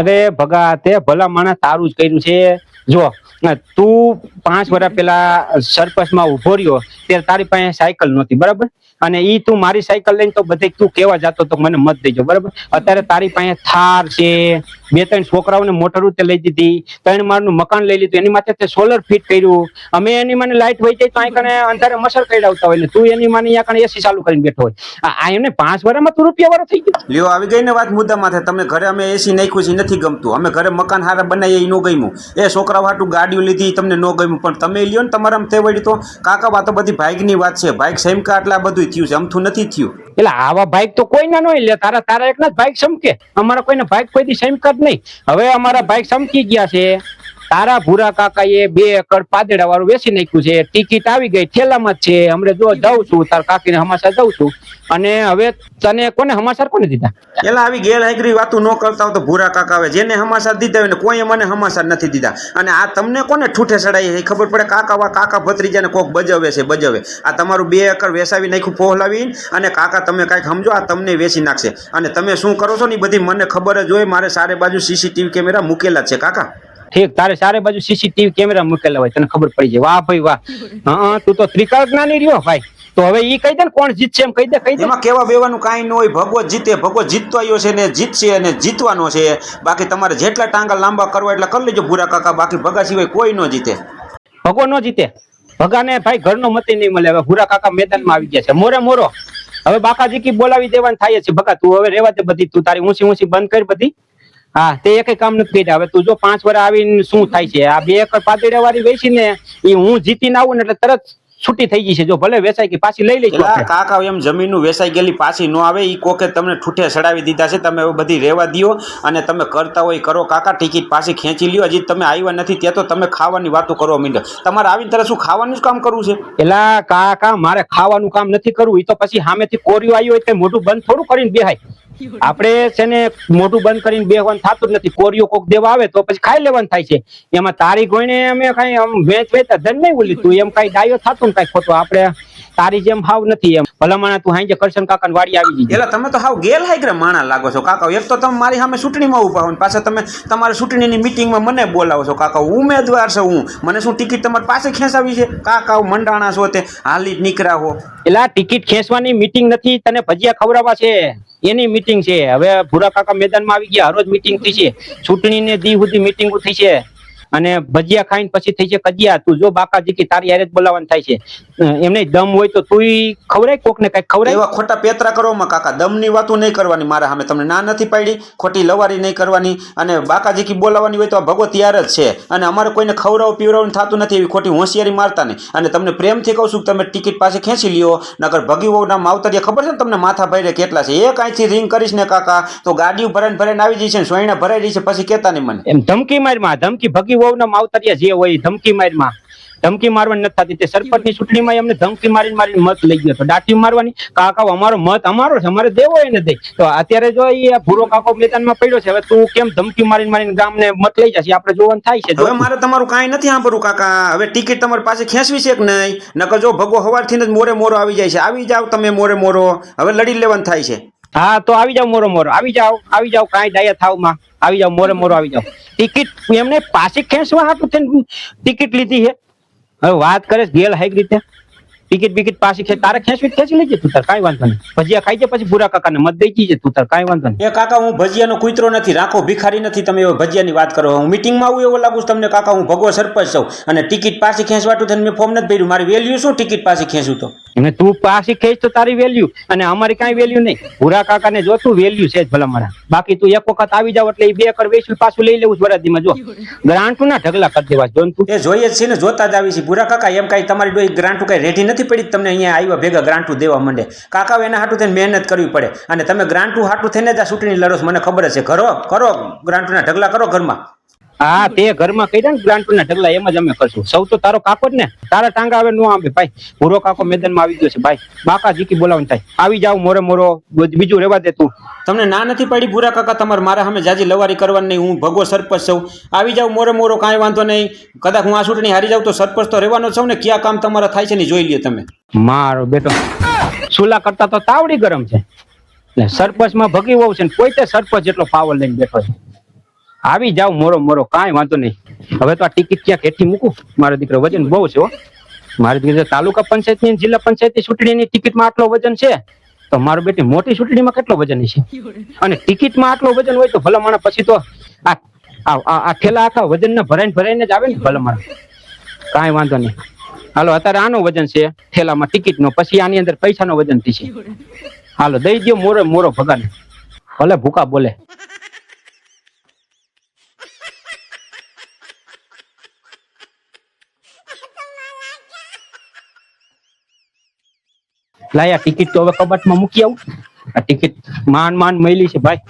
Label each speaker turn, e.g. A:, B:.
A: અરે ભગા તે ભલા માણસ તારું જ કર્યું છે. જો તું 5 વર્ષ પેલા સરપંચમાં ઉભો રહ્યો ત્યારે તારી પાસે સાયકલ નહોતી, બરાબર? અને ઈ તું મારી સાયકલ લઈને તો બધે તું કેવા જતો તો મને મત દેજો, બરાબર? અત્યારે તારી પાસે થાર છે, 2-3 છોકરાઓને મોટર ઉતે લઈ દીધી, 3 માળનું મકાન લઈ લીધું, એની માથે તે સોલર ફિટ કર્યું. અમે એની મને લાઈટ વહી જાય તો અહીં કણે અંધારે મસર કડાવતા હોય ને તું એની માને અહીંયા કણે એસી ચાલુ કરીને બેઠો હોય. આ એમને 5 વર્ષમાં તું રૂપિયા વાળો થઈ ગયો.
B: લ્યો આવી ગઈ ને વાત મુદ્દા માથે. તમે ઘરે અમે એસી નાખ્યું છે નથી ગમતું, અમે ઘરે મકાન હારા બનાવીએ એ ન ગમ્યું, એ છોકરાઓ હાટું ગાડીઓ લીધી તમને ન ગમ્યું, પણ તમે લ્યો ને તમારામાં તે વળી તો કાકા વાતો બધી ભાઈકની વાત છે. ભાઈક સેમકા આટલા બધું થયું છે, અમથું નથી થયું.
A: એટલે આવા બાઈક તો કોઈ ના નો લે. તારા એકના જ બાઈક સમકે, અમારા કોઈને બાઈક કોઈથી સમકા જ નહીં. હવે અમારા બાઈક સમકી ગયા છે. તારા ભૂરા કાકાએ 2 એકર પાદડા વાળું વેચી નાખ્યું છે, ટિકિટ આવી ગઈ થેલામાં જ છે. હમણાં જો જાઉં છું તાર કાકીને હમાસા જાઉં છું. અને હવે તને કોને હમાસાર કોને દીધા?
B: એલા આવી ગેરહાજરી વાતું ન કરતા હોય તો ભૂરા કાકા આવે, જેને હમાસાર દીધા હોય ને કોઈ મને હમાસાર નથી દીધા. અને આ તમને કોને ઠૂઠે ચડાઈ ખબર પડે? કાકા ભત્રીજાને કોક બજાવે છે બજાવે. આ તમારું 2 એકર વેસાવી નાખ્યું ફોહલાવી, અને કાકા તમે કાંઈક સમજો, આ તમને વેચી નાખશે. અને તમે શું કરો છો ને બધી મને ખબર જ હોય. મારે સારે બાજુ સીસીટીવી કેમેરા મૂકેલા જ છે કાકા.
A: ઠીક, તારે સારે બાજુ સીસીટીવી કેમેરા મૂકેલા હોય, તને ખબર પડી જાય. વાહ ભાઈ વાહ, હા તું તો ત્રિકાળ જ્ઞાની રહ્યો ભાઈ. તો હવે ઈ કહી દે ને કોણ જીતશે એમ કહી દે.
B: એમાં કેવા બેવાનું કાંઈ ન હોય. ભગવત જીતે, ભગવત જીતતો આવ્યો છે ને જીતશે અને જીતવાનો છે. બાકી તમારે જેટલા ટાંગા લાંબા કરવા એટલા કરી લેજો ભૂરા કાકા. બાકી ભગા સિવાય કોઈ ન જીતે.
A: ભગો ન જીતે. ભગાને ભાઈ ઘરનો મતી નહીં મળે. હવે ભૂરા કાકા મેદાનમાં આવી ગયા છે મોરે મોરો. હવે બાકાજી કી બોલાવી દેવાનું થાય છે. ભગા તું હવે રેવા દે બધી, તું તારી ઊંચી બંધ કરી બધી. હા તે એક કામ નથી કર્યા. હવે તું જો 5 વર્ષ આવીને શું થાય છે, આ 2 એકર પાદડા વાળી વેચી ને એ હું જીતીને આવું ને એટલે તરત છૂટી થઈ ગઈ છે. જો ભલે વેચાઈ ગઈ પાછી લઈ લેજો.
B: કાકા એમ જમીનનું વેચાઈ ગયેલી પાછી ન આવે. ઈ કોકે તમને ઠૂઠે ચડાવી દીધા છે. તમે હવે બધી રહેવા દો અને તમે કરતા હોય કરો કાકા. ટિકિટ પાછી ખેંચી લ્યો. હજી તમે આવ્યા નથી ત્યાં તો તમે ખાવાની વાતો કરવા માંડ્યો. તમારે આવીને તરત શું ખાવાનું જ કામ કરવું છે?
A: એલા કાકા મારે ખાવાનું કામ નથી કરવું. એ તો પછી સામેથી કોરિયો આવ્યો હોય મોઢું બંધ થોડું કરીને બેહાય. આપણે છે ને મોઢું બંધ કરીને બેહવાનું થતું જ નથી. કોરિયો કોક દેવા આવે તો પછી ખાઈ લેવાનું થાય છે. એમાં તારી ગોઈને અમે કઈ વેચ વેચતા ધન નહીં બોલી. તું એમ કઈ ડાયો થતું ને કઈ ખોટું. આપણે તારી જેમ હાવ નથી એમ. ભલામણા તું હાઈ કરશન કાકા ને વાડી આવી ગઈ.
B: એટલે તમે તો હાવ ગેલ હાઈગ્રે માણા લાગો છો કાકા. એક તો તમે મારી સામે ચૂંટણીમાં ઉભા હોય, પાછા તમે તમારી ચૂંટણીની મિટિંગમાં મને બોલાવો છો કાકા. ઉમેદવાર છે હું, મને શું ટિકિટ તમારી પાસે ખેંચાવી છે કાકા? મંડાણા છો તે હાલી જ નીકળ્યા હો.
A: એટલે ટિકિટ ખેંચવાની મિટિંગ નથી, તને ભજીયા ખવડાવવા છે એની મિટિંગ છે. હવે ભૂરા કાકા મેદાનમાં આવી ગયા, હરોજ મિટિંગ થઈ છે. ચૂંટણીને દી સુધી મિટિંગ થઈ છે અને ભજીયા ખાઈને પછી થઈ છે કજિયા. તું જો બાકાજી કે તારી યારે જ બોલાવાનું થાય છે. એમને દમ હોય તો તું ખવડાય કોક ને કઈક ખવડાય.
B: એવા ખોટા પેતરા કરવામાં કાકા. દમની વાતો નહીં કરવાની મારા સામે. તમને ના નથી પાડી, ખોટી લવારી નહીં કરવાની. અને બાકાજી કી બોલાવાની હોય તો આ ભગવત યાર જ છે. અને અમારે કોઈને ખવડાવું પીવડાવું થતું નથી. એવી ખોટી હોશિયારી મારતા નહીં. અને તમને પ્રેમથી કહું છું કે તમે ટિકિટ પાસે ખેંચી લ્યો. નકર ભગીવો ના માવતરિયા ખબર છે ને તમને માથા ભાઈ કેટલા છે. એક અહીંથી રિંગ કરીશ ને કાકા તો ગાડીઓ ભરાઈને આવી જશે ને સોયણા ભરાઈ રહી છે. પછી કેતા નહીં મને
A: એમ ધમકી મારમાં. ધમકી ભગી વહુના માવતરિયા જે હોય ધમકી મારમાં. ધમકી મારવાની નથી થતી. તે સરપંચની ચૂંટણીમાં એમને ધમકી મારીને મત લઈ ગયો તો દાટી મારવાની. કાકા અમારો મત અમારો છે, અમારે દેવો એને દે. તો અત્યારે જો એ ભૂરો કાકો મેદાનમાં પડ્યો છે. હવે તું કેમ ધમકી મારીને ગામને મત લઈ જશે? આપણે જોવાનું થાય છે.
B: હવે મારે તમારું કાંઈ નથી સાંભળવું કાકા. હવે ટિકિટ તમારી પાસે ખેંચવી છે કે નહીં? નકર જો ભગવો સવારથી જ મોરે મોરો આવી જાય છે. આવી જાવ તમે મોરે મોરો. હવે લડી લેવાનું થાય છે.
A: હા તો આવી જાવ મોરો મોરો. આવી જાવ કાંઈ ડાયા થાવમાં આવી જાવ મોરે મોરો આવી જાવ. ટિકિટ એમને પાછી ખેંચવા હાટું થઈને ટિકિટ લીધી છે. હવે વાત કરે ગેલ હાઈક રીતે ટિકિટ બિકિટ પાછી તારે ખેંચી લેજે તું તાર. કાંઈ વાંધો નહીં. ભજીયા ખાઈ જાય પછી ભૂરા કાકાને મત દઈ જઈએ તું તાર. કાંઈ વાંધો નહીં.
B: એ કાકા હું ભજીયાનો કુતરો નથી, રાખો ભિખારી નથી. તમે એવો ભજીયાની વાત કરો. હું મિટિંગમાં આવું એવો લાગુ છું તમને કાકા. હું ભગવો સરપંચ છું અને ટિકિટ પાછી ખેંચવાટું થઈને મેં ફોર્મ નથી ભર્યું. મારી વેલ્યુ શું ટિકિટ પાછી ખેંચું તો?
A: અને તું પાછી ખેંચ તો તારી વેલ્યુ અને અમારી કાંઈ વેલ્યુ નહીં. ભૂરા કાકાને જો તું વેલ્યુ છે જ ભલા મારા. બાકી તું એક વખત આવી જાવ એટલે 2 એકર વેચ્યું પાછું લઈ લેવું વરાદીમાં. જો ગ્રાન્ટુ ના ઢગલા કરી દેવા જો તું.
B: એ જોઈએ જ છે ને, જોતા જ આવી છે ભૂરા કાકા. એમ કાંઈ તમારી ડોઈ ગ્રાન્ટુ કાંઈ રેડી નથી પડી તમને અહીંયા આવ્યા ભેગા ગ્રાન્ટુ દેવા માંડે. કાકા એના હાટું થઈને મહેનત કરવી પડે. અને તમે ગ્રાન્ટુ હાટું થઈને જ આ ચૂંટણી લડો છો, મને ખબર છે. કરો ગ્રાન્ટુના ઢગલા કરો ઘરમાં.
A: હા તે ઘરમાં કહી દે ને ગ્રાન્ટુના ઢગલા એમ જ અમે કરશું. સૌ તો તારો કાકો જ ને. તારા ટાંગા હવે નો આવે ભાઈ. ભૂરો કાકો મેદાનમાં આવી ગયો છે ભાઈ. બાકાજી કી બોલાવાનું થાય. આવી જાવ મોરે મોરો. બીજું રેવા દે તું.
B: તમને ના નથી પડી ભૂરા કાકા? તમારે મારા સામે જાજી લવારી કરવાની નહીં. હું ભગવો સરપંચ છું. આવી જાવ મોરે મોરો. કાંઈ વાંધો નહીં. કદાચ હું આ ચૂંટણી હારી જાઉં તો સરપંચ તો રહેવાનો છું ને. ક્યાં કામ તમારા થાય છે ને જોઈ લ્યો તમે.
A: મારો બેટો સુલા કરતા તો તાવડી ગરમ છે. એટલે સરપંચમાં ભગી વહુ છે ને પોતે સરપંચ જેટલો પાવર લઈને બેઠો છે. આવી જાવ મોરો મોરો, કાંઈ વાંધો નહીં. હવે તો આ ટિકિટ ક્યાંક હેઠી મૂકું, મારો દીકરો વજન બહુ છે હો. મારી દીકરી તાલુકા પંચાયતની અને જિલ્લા પંચાયતની ચૂંટણીની ટિકિટમાં આટલો વજન છે, તો મારું બેટી મોટી ચૂંટણીમાં કેટલો વજન છે? અને ટિકિટમાં આટલો વજન હોય તો ભલા માણસ પછી તો આ આ ઠેલા આખા વજનને ભરાઈને જ આવે ને ભલા માણસ. કાંઈ વાંધો નહીં. હાલો, અત્યારે આનો વજન છે ઠેલામાં ટિકિટનો, પછી આની અંદર પૈસાનો વજન થશે. હાલો, દઈ દો મોરો મોરો ભગાને, ભલે ભૂકા બોલે. લાયા ટિકિટ તો હવે કબાટમાં મૂકી આવું. આ ટિકિટ માંડ માંડ મળી છે ભાઈ.